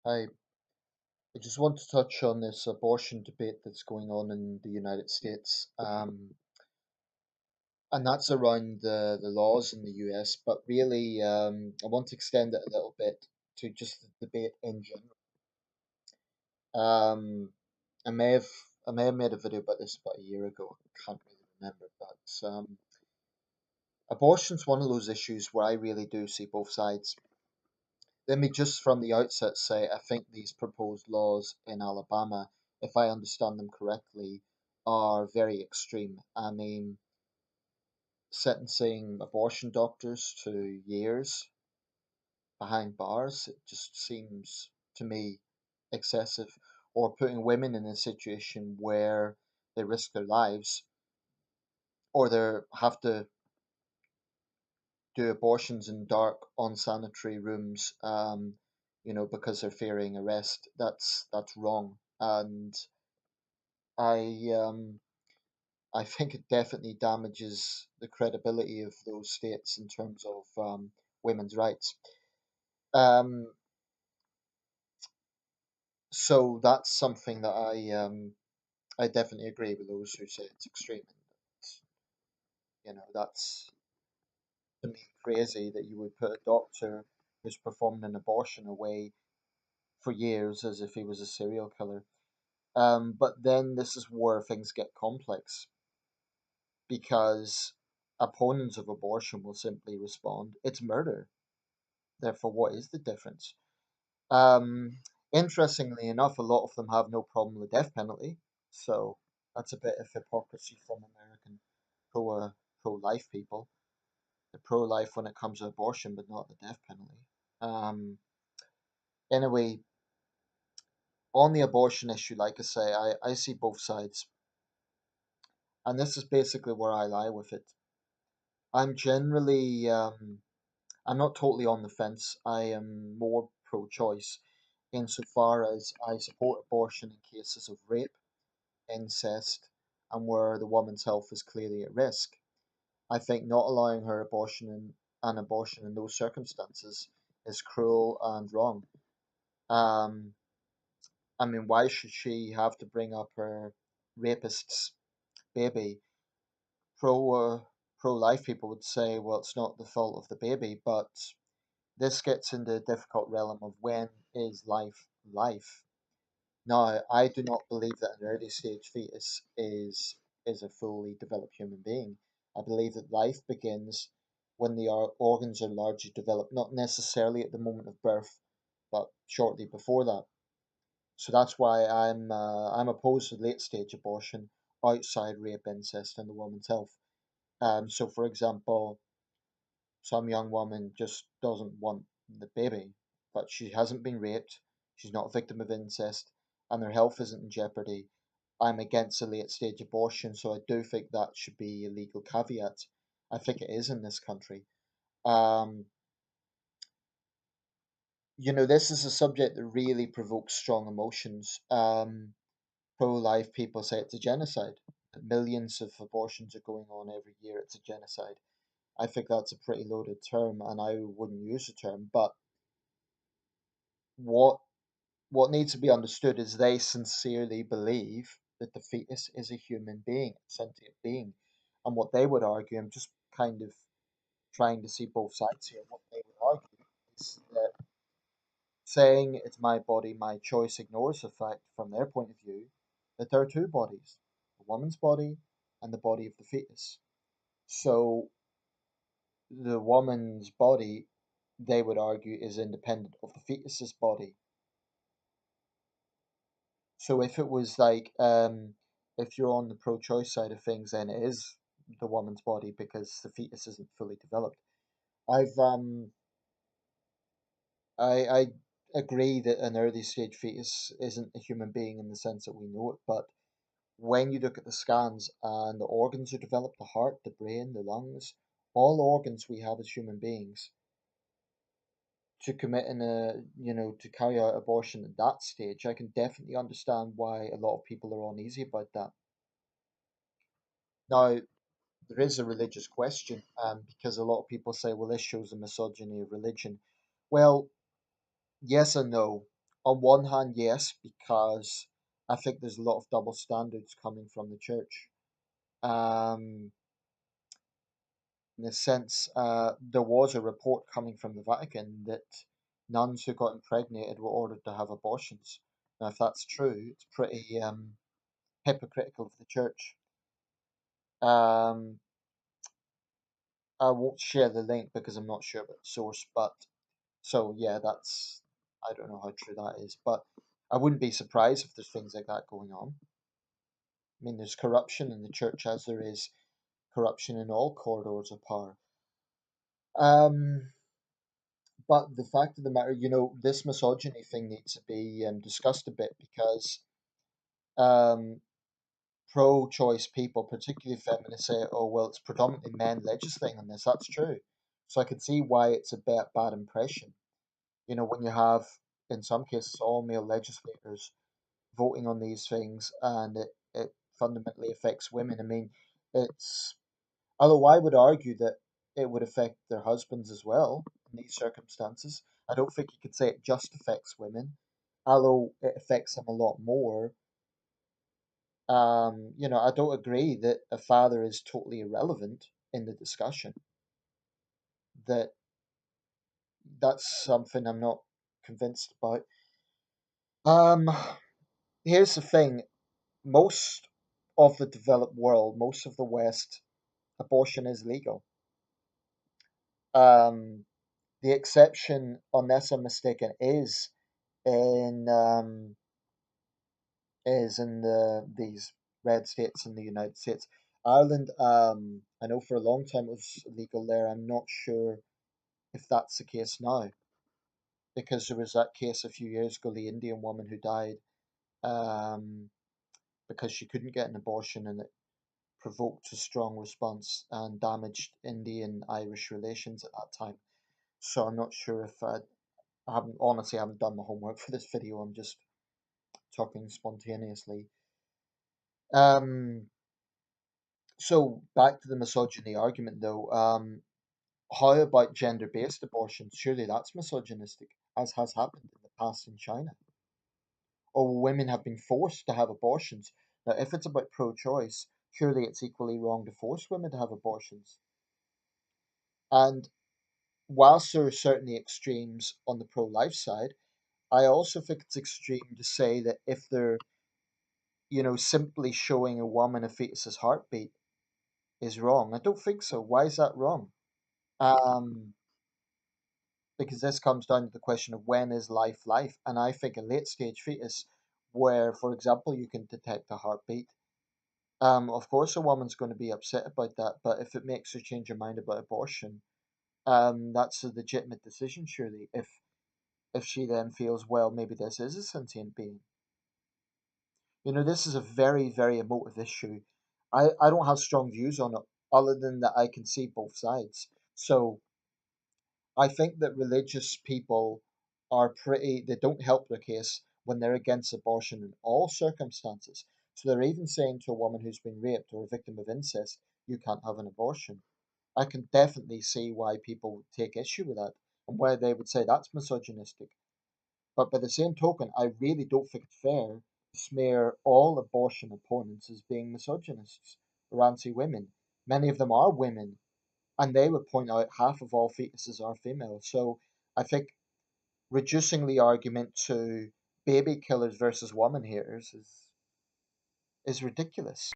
I just want to touch on this abortion debate that's going on in the United States, and that's around the laws in the US. But really, I want to extend it a little bit to just the debate in general. Um, I may have I may have made a video about this about a year ago. I can't really remember, but abortion's one of those issues where I really do see both sides. Let me just from the outset say I think these proposed laws in Alabama, if I understand them correctly, are very extreme. I mean, sentencing abortion doctors to years behind bars, it just seems to me excessive. Or putting women in a situation where they risk their lives or they have to do abortions in dark, unsanitary rooms, because they're fearing arrest. That's wrong, and I um, I think it definitely damages the credibility of those states in terms of women's rights. Um, so that's something that I definitely agree with those who say it's extreme. And that's to me crazy that you would put a doctor who's performed an abortion away for years as if he was a serial killer. But then this is where things get complex because opponents of abortion will simply respond, it's murder. Therefore, what is the difference? Interestingly enough, a lot of them have no problem with the death penalty. So that's a bit of hypocrisy from American pro life people. They're pro life when it comes to abortion, but not the death penalty. Um, anyway, on the abortion issue, like I say, I see both sides. And this is basically where I lie with it. I'm generally, I'm not totally on the fence. I am more pro choice insofar as I support abortion in cases of rape, incest, and where the woman's health is clearly at risk. I think not allowing her an abortion in those circumstances is cruel and wrong. Um, I mean, why should she have to bring up her rapist's baby? Pro pro life people would say, well, it's not the fault of the baby, but this gets into a difficult realm of when is life. Now, I do not believe that an early stage fetus is a fully developed human being. I believe that life begins when the organs are largely developed, not necessarily at the moment of birth, but shortly before that. So that's why I'm opposed to late stage abortion outside rape, incest, and the woman's health. So for example, some young woman just doesn't want the baby, but she hasn't been raped, she's not a victim of incest, and her health isn't in jeopardy. I'm against a late stage abortion, so I do think that should be a legal caveat. I think it is in this country. Um, this is a subject that really provokes strong emotions. Pro life people say it's a genocide. That millions of abortions are going on every year. It's a genocide. I think that's a pretty loaded term, and I wouldn't use the term. But what what needs to be understood is they sincerely believe that the fetus is a human being, a sentient being, and what they would argue. I'm just kind of trying to see both sides here. What they would argue is that saying it's my body, my choice ignores the fact, from their point of view, that there are two bodies: the woman's body and the body of the fetus. So the woman's body, they would argue, is independent of the fetus's body. So if it was like, if you're on the pro-choice side of things, then it is the woman's body because the fetus isn't fully developed. I've I agree that an early stage fetus isn't a human being in the sense that we know it, but when you look at the scans and the organs are developed, the heart, the brain, the lungs, all organs we have as human beings, to commit to carry out abortion at that stage, I can definitely understand why a lot of people are uneasy about that. Now, there is a religious question, because a lot of people say, well, this shows the misogyny of religion. Well, yes and no. On one hand, yes, because I think there's a lot of double standards coming from the church. Um, in a sense, there was a report coming from the Vatican that nuns who got impregnated were ordered to have abortions. Now, if that's true, it's pretty hypocritical of the church. Um, I won't share the link because I'm not sure about the source, but so yeah, that's I don't know how true that is, but I wouldn't be surprised if there's things like that going on. I mean, there's corruption in the church as there is corruption in all corridors of power. Um, but the fact of the matter, this misogyny thing needs to be discussed a bit because um, pro-choice people, particularly feminists, say, "Oh well, it's predominantly men legislating on this." That's true. So I can see why it's a bad impression. When you have, in some cases, all male legislators voting on these things, and it fundamentally affects women. I mean, it's although I would argue that it would affect their husbands as well in these circumstances. I don't think you could say it just affects women, although it affects them a lot more. I don't agree that a father is totally irrelevant in the discussion. That that's something I'm not convinced about. Um, Here's the thing: most of the developed world, most of the West, abortion is legal. Um, the exception, unless I'm mistaken, in um, is in these red states in the United States. Ireland, I know for a long time it was legal there. I'm not sure if that's the case now, because there was that case a few years ago, the Indian woman who died um, because she couldn't get an abortion, and it provoked a strong response and damaged Indian Irish relations at that time. So I'm not sure if I haven't honestly I haven't done my homework for this video. I'm just talking spontaneously. Um, so back to the misogyny argument though. How about gender-based abortions? Surely that's misogynistic, as has happened in the past in China. Or women have been forced to have abortions. Now, if it's about pro-choice, surely it's equally wrong to force women to have abortions. And whilst there are certainly extremes on the pro-life side, I also think it's extreme to say that if they're, simply showing a woman a fetus's heartbeat is wrong. I don't think so. Why is that wrong? Um, because this comes down to the question of when is life, and I think a late stage fetus, where, for example, you can detect a heartbeat. Of course, a woman's going to be upset about that, but if it makes her change her mind about abortion, that's a legitimate decision, surely. If she then feels, well, maybe this is a sentient being. This is a very, very emotive issue. I don't have strong views on it, other than that I can see both sides. So I think that religious people they don't help their case when they're against abortion in all circumstances. So they're even saying to a woman who's been raped or a victim of incest, you can't have an abortion. I can definitely see why people would take issue with that and why they would say that's misogynistic. But by the same token, I really don't think it's fair to smear all abortion opponents as being misogynists or anti women. Many of them are women, and they would point out half of all fetuses are female. So I think reducing the argument to baby killers versus woman haters is ridiculous.